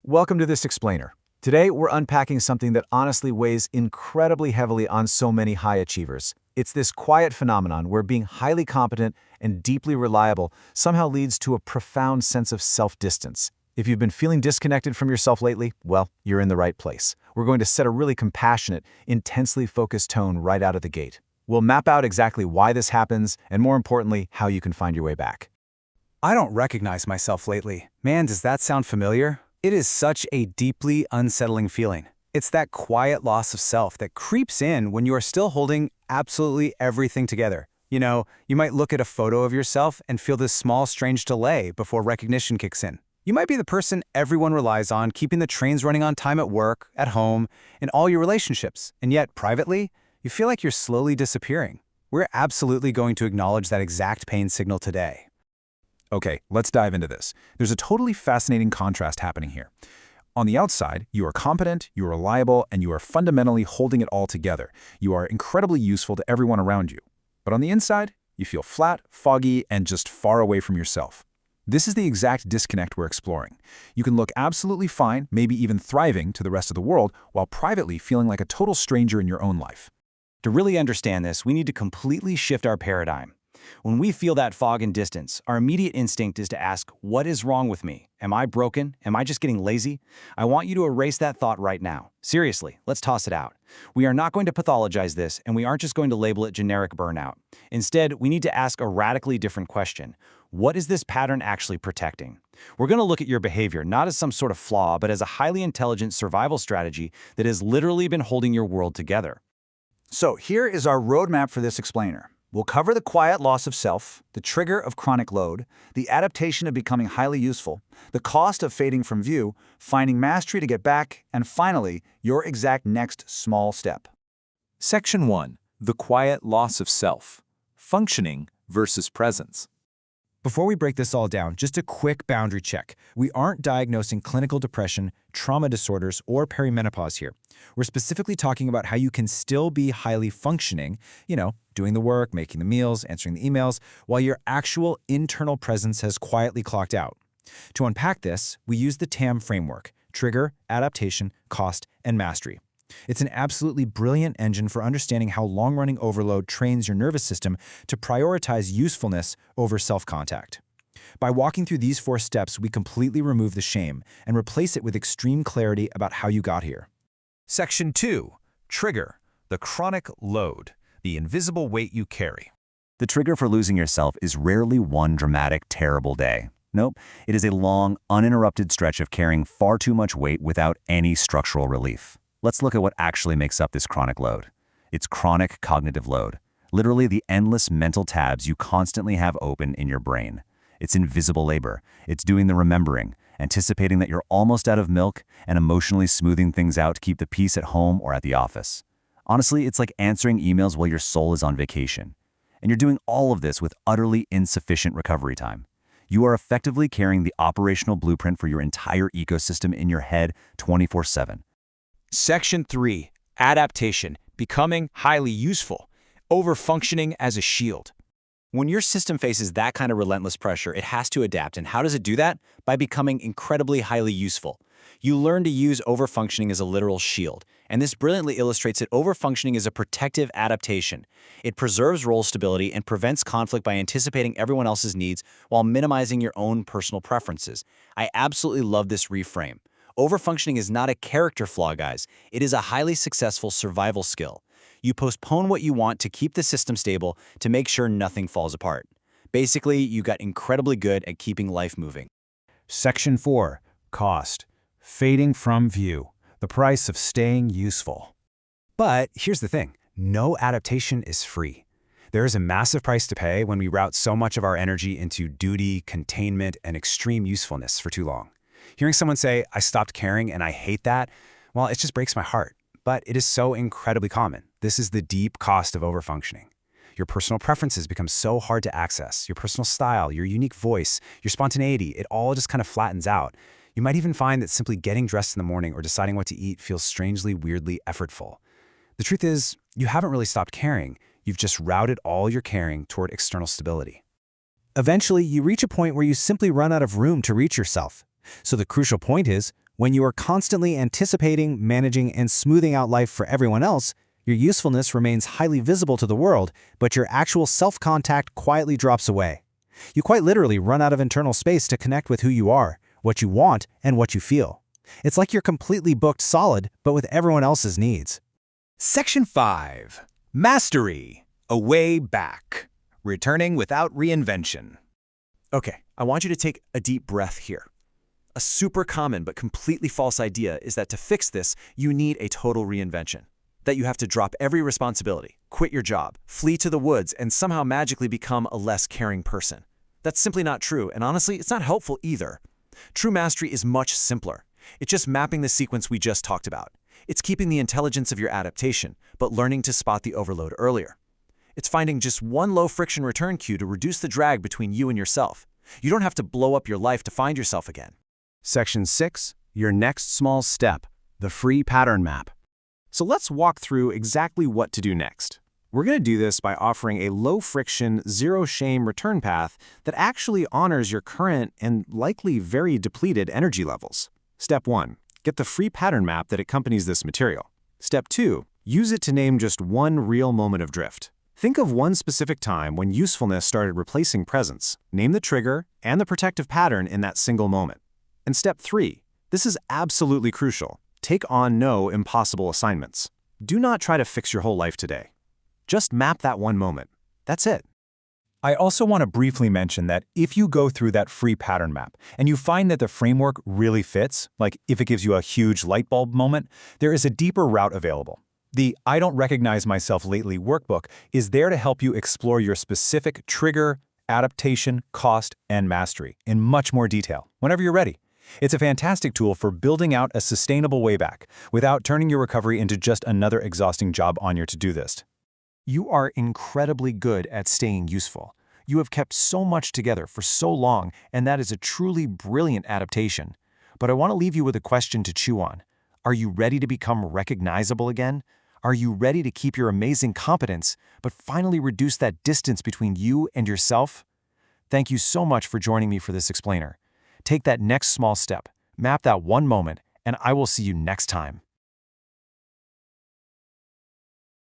Welcome to this explainer. Today, we're unpacking something that honestly weighs incredibly heavily on so many high achievers. It's this quiet phenomenon where being highly competent and deeply reliable somehow leads to a profound sense of self-distance. If you've been feeling disconnected from yourself lately, well, you're in the right place. We're going to set a really compassionate, intensely focused tone right out of the gate. We'll map out exactly why this happens, and more importantly, how you can find your way back. I don't recognize myself lately. Man, does that sound familiar? It is such a deeply unsettling feeling. It's that quiet loss of self that creeps in when you are still holding absolutely everything together. You know, you might look at a photo of yourself and feel this small, strange delay before recognition kicks in. You might be the person everyone relies on, keeping the trains running on time at work, at home, in all your relationships. And yet, privately, you feel like you're slowly disappearing. We're absolutely going to acknowledge that exact pain signal today. Okay, let's dive into this. There's a totally fascinating contrast happening here. On the outside, you are competent, you are reliable, and you are fundamentally holding it all together. You are incredibly useful to everyone around you. But on the inside, you feel flat, foggy, and just far away from yourself. This is the exact disconnect we're exploring. You can look absolutely fine, maybe even thriving to the rest of the world, while privately feeling like a total stranger in your own life. To really understand this, we need to completely shift our paradigm. When we feel that fog and distance, our immediate instinct is to ask, what is wrong with me? Am I broken? Am I just getting lazy? I want you to erase that thought right now. Seriously, let's toss it out. We are not going to pathologize this, and we aren't just going to label it generic burnout. Instead, we need to ask a radically different question. What is this pattern actually protecting? We're going to look at your behavior not as some sort of flaw, but as a highly intelligent survival strategy that has literally been holding your world together. So here is our roadmap for this explainer. We'll cover the quiet loss of self, the trigger of chronic load, the adaptation of becoming highly useful, the cost of fading from view, finding mastery to get back, and finally, your exact next small step. Section 1. The quiet loss of self. Functioning versus presence. Before we break this all down, just a quick boundary check. We aren't diagnosing clinical depression, trauma disorders, or perimenopause here. We're specifically talking about how you can still be highly functioning, doing the work, making the meals, answering the emails, while your actual internal presence has quietly clocked out. To unpack this, we use the TAM framework: trigger, adaptation, cost, and mastery. It's an absolutely brilliant engine for understanding how long-running overload trains your nervous system to prioritize usefulness over self-contact. By walking through these 4 steps, we completely remove the shame and replace it with extreme clarity about how you got here. Section 2. Trigger. The chronic load. The invisible weight you carry. The trigger for losing yourself is rarely one dramatic, terrible day. Nope, it is a long, uninterrupted stretch of carrying far too much weight without any structural relief. Let's look at what actually makes up this chronic load. It's chronic cognitive load, literally the endless mental tabs you constantly have open in your brain. It's invisible labor. It's doing the remembering, anticipating that you're almost out of milk, and emotionally smoothing things out to keep the peace at home or at the office. Honestly, it's like answering emails while your soul is on vacation. And you're doing all of this with utterly insufficient recovery time. You are effectively carrying the operational blueprint for your entire ecosystem in your head 24/7. Section 3. Adaptation. Becoming highly useful. Overfunctioning as a shield. When your system faces that kind of relentless pressure, it has to adapt. And how does it do that? By becoming incredibly highly useful. You learn to use overfunctioning as a literal shield. And this brilliantly illustrates that overfunctioning is a protective adaptation. It preserves role stability and prevents conflict by anticipating everyone else's needs while minimizing your own personal preferences. I absolutely love this reframe. Overfunctioning is not a character flaw, guys. It is a highly successful survival skill. You postpone what you want to keep the system stable to make sure nothing falls apart. Basically, you got incredibly good at keeping life moving. Section 4. Cost. Fading from view. The price of staying useful. But here's the thing. No adaptation is free. There is a massive price to pay when we route so much of our energy into duty, containment, and extreme usefulness for too long. Hearing someone say, "I stopped caring and I hate that," well, it just breaks my heart. But it is so incredibly common. This is the deep cost of overfunctioning. Your personal preferences become so hard to access. Your personal style, your unique voice, your spontaneity, it all just kind of flattens out. You might even find that simply getting dressed in the morning or deciding what to eat feels strangely, weirdly effortful. The truth is, you haven't really stopped caring. You've just routed all your caring toward external stability. Eventually, you reach a point where you simply run out of room to reach yourself. So the crucial point is, When you are constantly anticipating, managing, and smoothing out life for everyone else, your usefulness remains highly visible to the world, but your actual self-contact quietly drops away. You quite literally run out of internal space to connect with who you are, what you want, and what you feel. It's like you're completely booked solid, but with everyone else's needs. Section 5. Mastery. A way back. Returning without reinvention. Okay, I want you to take a deep breath here. A super common but completely false idea is that to fix this, you need a total reinvention. That you have to drop every responsibility, quit your job, flee to the woods, and somehow magically become a less caring person. That's simply not true, and honestly, it's not helpful either. True mastery is much simpler. It's just mapping the sequence we just talked about. It's keeping the intelligence of your adaptation, but learning to spot the overload earlier. It's finding just one low-friction return cue to reduce the drag between you and yourself. You don't have to blow up your life to find yourself again. Section 6. Your next small step. The free pattern map. So let's walk through exactly what to do next. We're going to do this by offering a low-friction, zero-shame return path that actually honors your current and likely very depleted energy levels. Step 1. Get the free pattern map that accompanies this material. Step 2. Use it to name just one real moment of drift. Think of one specific time when usefulness started replacing presence. Name the trigger and the protective pattern in that single moment. And step 3. This is absolutely crucial. Take on no impossible assignments. Do not try to fix your whole life today. Just map that one moment. That's it. I also want to briefly mention that if you go through that free pattern map and you find that the framework really fits, like if it gives you a huge light bulb moment, there is a deeper route available. The I Don't Recognize Myself Lately workbook is there to help you explore your specific trigger, adaptation, cost, and mastery in much more detail whenever you're ready. It's a fantastic tool for building out a sustainable way back without turning your recovery into just another exhausting job on your to-do list. You are incredibly good at staying useful. You have kept so much together for so long, and that is a truly brilliant adaptation. But I want to leave you with a question to chew on. Are you ready to become recognizable again? Are you ready to keep your amazing competence, but finally reduce that distance between you and yourself? Thank you so much for joining me for this explainer. Take that next small step, map that one moment, and I will see you next time.